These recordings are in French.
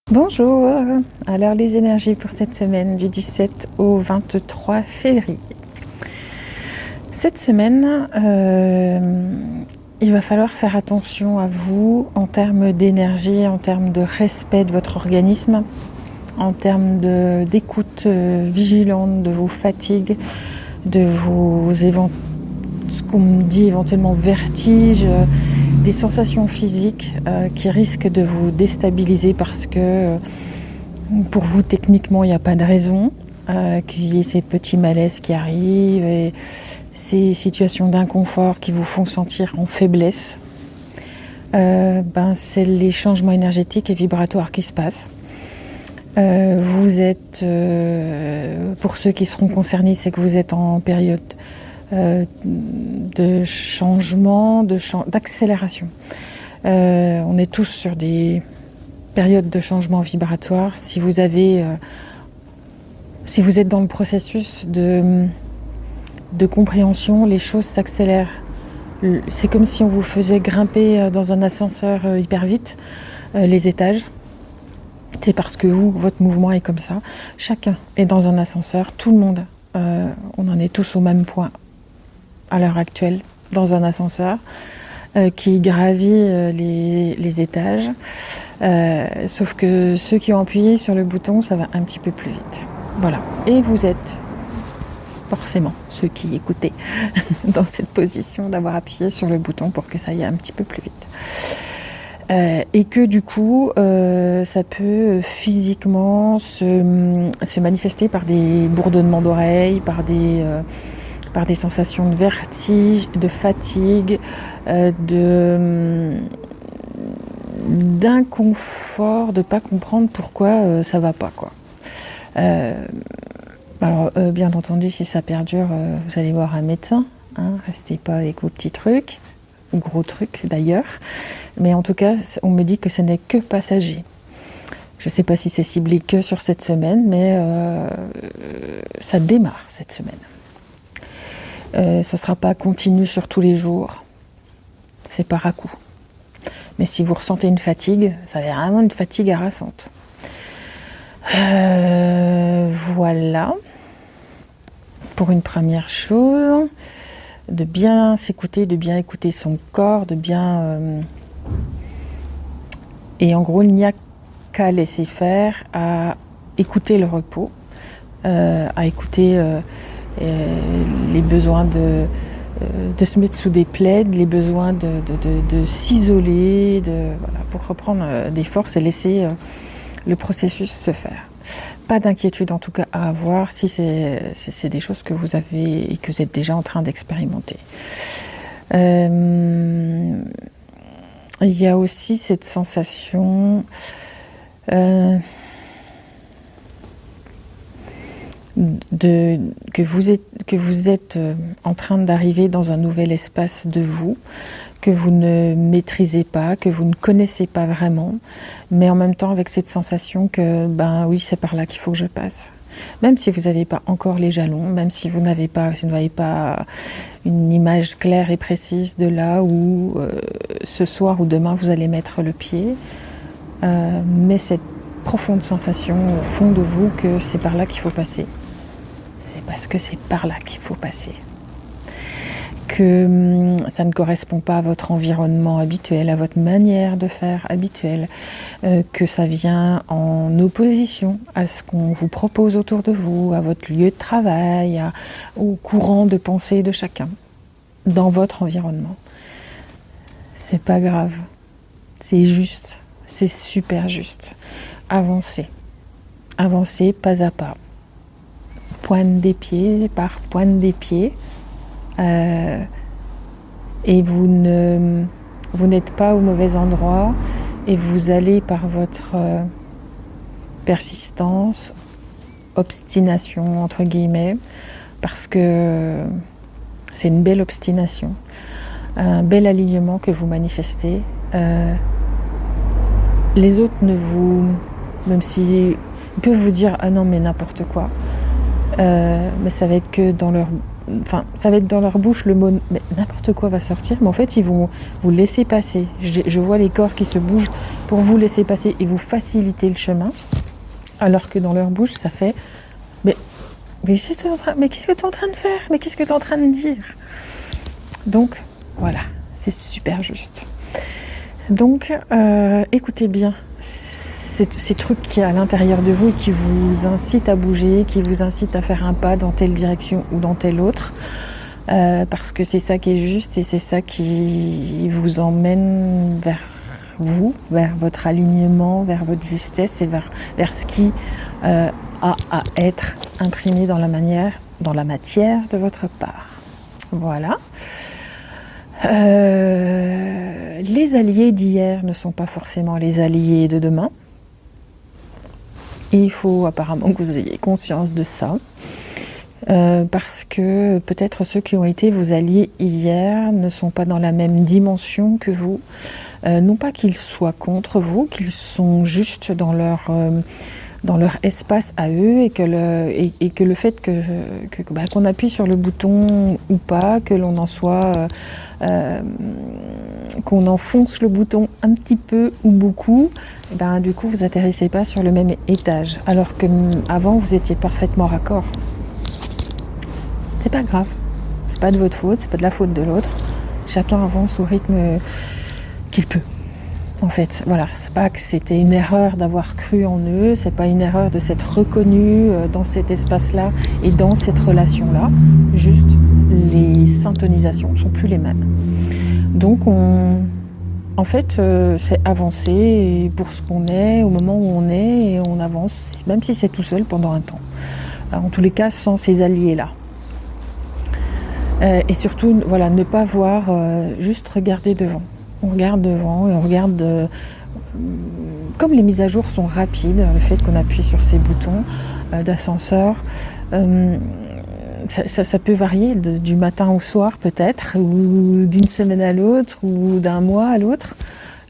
Bonjour, alors les énergies pour cette semaine du 17 au 23 février. Cette semaine, il va falloir faire attention à vous en termes d'énergie, en termes de respect de votre organisme, en termes d'écoute vigilante de vos fatigues, de vos ce qu'on me dit éventuellement vertiges, des sensations physiques qui risquent de vous déstabiliser parce que pour vous techniquement il n'y a pas de raison qu'il y ait ces petits malaises qui arrivent et ces situations d'inconfort qui vous font sentir en faiblesse. C'est les changements énergétiques et vibratoires qui se passent. Vous êtes, pour ceux qui seront concernés, c'est que vous êtes en période de changement, d'accélération. On est tous sur des périodes de changement vibratoire. Si vous êtes dans le processus de compréhension, les choses s'accélèrent. C'est comme si on vous faisait grimper dans un ascenseur hyper vite les étages. C'est parce que votre mouvement est comme ça. Chacun est dans un ascenseur, tout le monde. On en est tous au même point à l'heure actuelle, dans un ascenseur qui gravit les étages. Sauf que ceux qui ont appuyé sur le bouton, ça va un petit peu plus vite. Voilà. Et vous êtes forcément ceux qui écoutez dans cette position d'avoir appuyé sur le bouton pour que ça aille un petit peu plus vite. Et que du coup, ça peut physiquement se manifester par des bourdonnements d'oreilles, par des sensations de vertige, de fatigue, d'inconfort, de ne pas comprendre pourquoi ça ne va pas, quoi. Bien entendu, si ça perdure, vous allez voir un médecin. Restez pas avec vos petits trucs, ou gros trucs d'ailleurs. Mais en tout cas, on me dit que ce n'est que passager. Je ne sais pas si c'est ciblé que sur cette semaine, mais ça démarre cette semaine. Ce ne sera pas continu sur tous les jours. C'est par à-coup. Mais si vous ressentez une fatigue, ça va vraiment une fatigue harassante. Voilà. Pour une première chose, de bien s'écouter, de bien écouter son corps, de bien... Et en gros, il n'y a qu'à laisser faire, à écouter le repos, à écouter les besoins de se mettre sous des plaids, les besoins de s'isoler, pour reprendre des forces et laisser le processus se faire. Pas d'inquiétude en tout cas à avoir si c'est des choses que vous avez et que vous êtes déjà en train d'expérimenter. Il y a aussi cette sensation que vous êtes en train d'arriver dans un nouvel espace de vous, que vous ne maîtrisez pas, que vous ne connaissez pas vraiment, mais en même temps avec cette sensation que, oui, c'est par là qu'il faut que je passe. Même si vous n'avez pas encore les jalons, même si vous n'avez pas une image claire et précise de là où ce soir ou demain vous allez mettre le pied, mais cette profonde sensation au fond de vous que c'est par là qu'il faut passer. C'est parce que c'est par là qu'il faut passer. Que ça ne correspond pas à votre environnement habituel, à votre manière de faire habituelle, que ça vient en opposition à ce qu'on vous propose autour de vous, à votre lieu de travail, au courant de pensée de chacun, dans votre environnement. C'est pas grave, c'est juste, c'est super juste. Avancez pas à pas, pointe des pieds par pointe des pieds. Et vous n'êtes pas au mauvais endroit et vous allez par votre persistance, obstination entre guillemets, parce que c'est une belle obstination, un bel alignement que vous manifestez. Les autres même si ils peuvent vous dire ah non mais n'importe quoi, mais ça va être que dans leur enfin, ça va être dans leur bouche le mot, mais n'importe quoi va sortir, mais en fait, ils vont vous laisser passer. Je vois les corps qui se bougent pour vous laisser passer et vous faciliter le chemin, alors que dans leur bouche, ça fait, mais qu'est-ce que tu es en train de faire? Mais qu'est-ce que tu es en train de dire? Donc, voilà, c'est super juste. Donc, écoutez bien ces trucs qui est à l'intérieur de vous et qui vous incitent à bouger, qui vous incitent à faire un pas dans telle direction ou dans telle autre, parce que c'est ça qui est juste et c'est ça qui vous emmène vers vous, vers votre alignement, vers votre justesse et vers ce qui a à être imprimé dans la matière de votre part. Voilà. Les alliés d'hier ne sont pas forcément les alliés de demain. Et il faut apparemment que vous ayez conscience de ça. Parce que peut-être ceux qui ont été vos alliés hier ne sont pas dans la même dimension que vous. Non pas qu'ils soient contre vous, qu'ils sont juste dans leur espace à eux et que le fait qu'on appuie sur le bouton ou pas, que l'on en soit, qu'on enfonce le bouton un petit peu ou beaucoup, du coup vous atterrissez pas sur le même étage, alors que avant vous étiez parfaitement raccord. C'est pas grave, c'est pas de votre faute, c'est pas de la faute de l'autre. Chacun avance au rythme qu'il peut. En fait, voilà, c'est pas que c'était une erreur d'avoir cru en eux, c'est pas une erreur de s'être reconnu dans cet espace-là et dans cette relation-là. Juste, les syntonisations ne sont plus les mêmes. Donc, c'est avancer pour ce qu'on est, au moment où on est, et on avance, même si c'est tout seul pendant un temps. Alors, en tous les cas, sans ces alliés-là. Et surtout, voilà, ne pas voir, juste regarder devant. On regarde devant et on regarde, comme les mises à jour sont rapides, le fait qu'on appuie sur ces boutons d'ascenseur, ça peut varier du matin au soir peut-être, ou d'une semaine à l'autre, ou d'un mois à l'autre.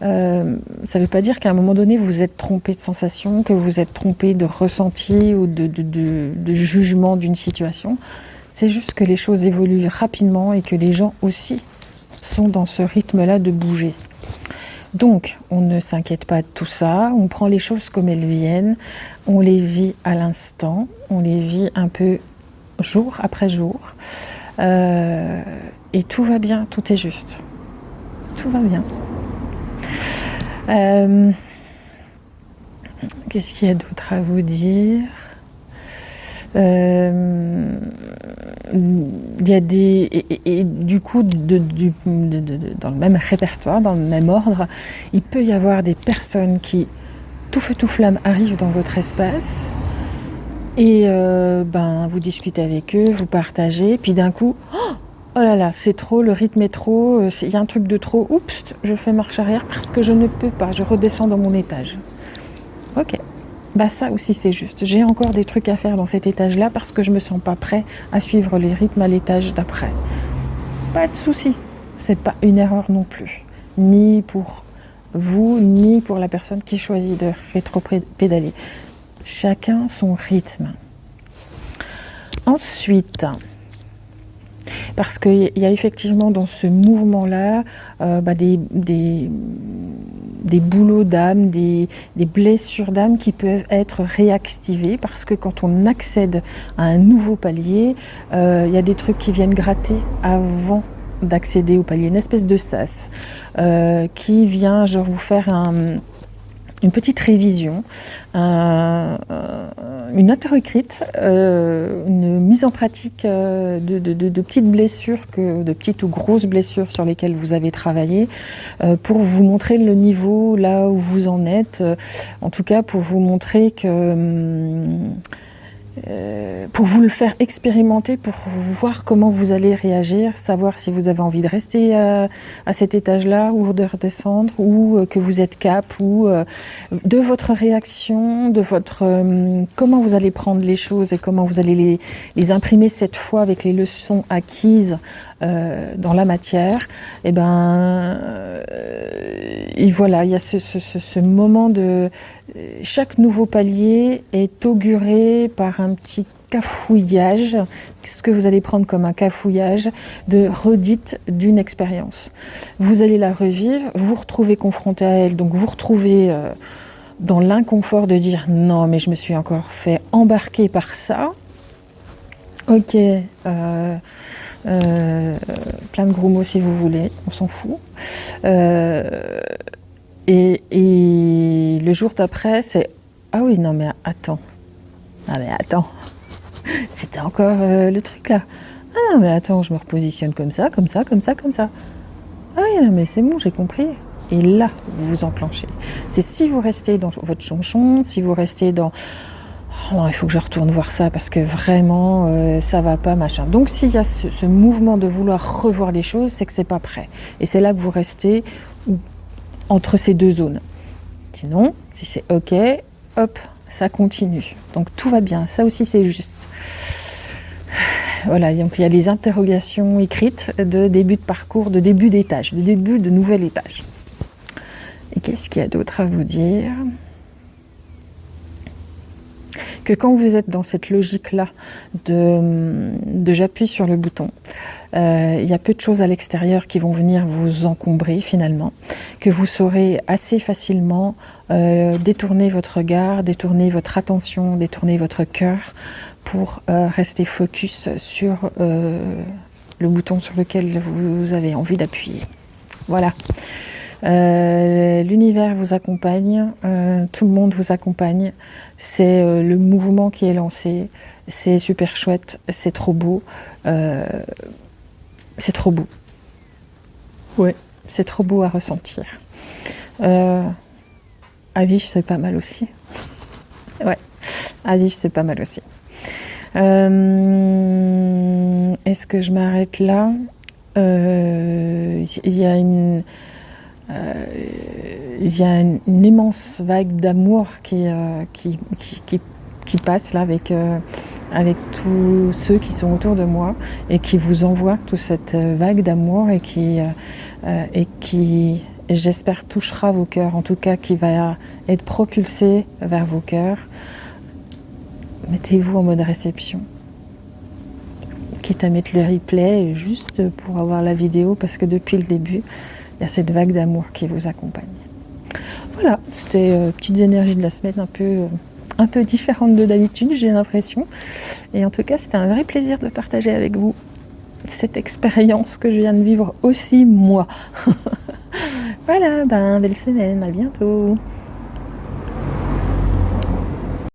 Ça ne veut pas dire qu'à un moment donné vous êtes trompé de sensation, que vous êtes trompé de ressenti ou de jugement d'une situation. C'est juste que les choses évoluent rapidement et que les gens aussi sont dans ce rythme-là de bouger. Donc, on ne s'inquiète pas de tout ça, on prend les choses comme elles viennent, on les vit à l'instant, on les vit un peu jour après jour, et tout va bien, tout est juste. Tout va bien. Qu'est-ce qu'il y a d'autre à vous dire ? Il y a et du coup dans le même répertoire, dans le même ordre, il peut y avoir des personnes qui tout feu tout flamme arrivent dans votre espace et vous discutez avec eux, vous partagez, puis d'un coup, oh là là, c'est trop, le rythme est trop, il y a un truc de trop, oups, je fais marche arrière parce que je ne peux pas, je redescends dans mon étage. Ok. Ça aussi c'est juste. J'ai encore des trucs à faire dans cet étage-là parce que je me sens pas prêt à suivre les rythmes à l'étage d'après. Pas de souci. C'est pas une erreur non plus. Ni pour vous, ni pour la personne qui choisit de rétro-pédaler. Chacun son rythme. Ensuite, parce qu'il y a effectivement dans ce mouvement-là des boulots d'âme, des blessures d'âme qui peuvent être réactivées parce que quand on accède à un nouveau palier, il y a des trucs qui viennent gratter avant d'accéder au palier, une espèce de sas qui vient vous faire une petite révision, une interécrite, une mise en pratique de petites blessures, de petites ou grosses blessures sur lesquelles vous avez travaillé, pour vous montrer le niveau là où vous en êtes, en tout cas pour vous montrer que... pour vous le faire expérimenter, pour voir comment vous allez réagir, savoir si vous avez envie de rester à cet étage-là ou de redescendre, ou que vous êtes cap, ou de votre réaction, de votre comment vous allez prendre les choses et comment vous allez les imprimer cette fois avec les leçons acquises dans la matière. Et voilà, il y a ce moment de... Chaque nouveau palier est auguré par un petit cafouillage, ce que vous allez prendre comme un cafouillage de redite d'une expérience. Vous allez la revivre, vous retrouvez confronté à elle, donc vous retrouvez dans l'inconfort de dire non mais je me suis encore fait embarquer par ça. Ok, plein de gros mots si vous voulez, on s'en fout. Et le jour d'après, c'est ah oui, non mais attends. Ah mais attends. C'était encore le truc là. Ah non mais attends, je me repositionne comme ça, comme ça, comme ça, comme ça. Ah oui, non mais c'est bon, j'ai compris. Et là, vous vous enclenchez. C'est si vous restez dans votre chonchon, si vous restez dans oh non, il faut que je retourne voir ça parce que vraiment ça va pas, machin. Donc s'il y a ce mouvement de vouloir revoir les choses, c'est que c'est pas prêt. Et c'est là que vous restez entre ces deux zones. Sinon, si c'est ok, hop, ça continue. Donc tout va bien, ça aussi c'est juste. Voilà, donc il y a les interrogations écrites de début de parcours, de début d'étage, de début de nouvel étage. Et qu'est-ce qu'il y a d'autre à vous dire ? Que quand vous êtes dans cette logique-là de j'appuie sur le bouton, il y a peu de choses à l'extérieur qui vont venir vous encombrer finalement, que vous saurez assez facilement détourner votre regard, détourner votre attention, détourner votre cœur pour rester focus sur le bouton sur lequel vous avez envie d'appuyer. Voilà. L'univers vous accompagne, tout le monde vous accompagne, c'est le mouvement qui est lancé, c'est super chouette, c'est trop beau, c'est trop beau. Ouais, c'est trop beau à ressentir. À vivre, c'est pas mal aussi. Ouais, à vivre, c'est pas mal aussi. Est-ce que je m'arrête là ? Il y a une immense vague d'amour qui passe là avec tous ceux qui sont autour de moi et qui vous envoient toute cette vague d'amour et qui j'espère touchera vos cœurs, en tout cas qui va être propulsé vers vos cœurs. Mettez-vous en mode réception, quitte à mettre le replay juste pour avoir la vidéo parce que depuis le début il y a cette vague d'amour qui vous accompagne. Voilà, c'était petites énergies de la semaine un peu différentes de d'habitude, j'ai l'impression. Et en tout cas, c'était un vrai plaisir de partager avec vous cette expérience que je viens de vivre aussi moi. Voilà, belle semaine, à bientôt.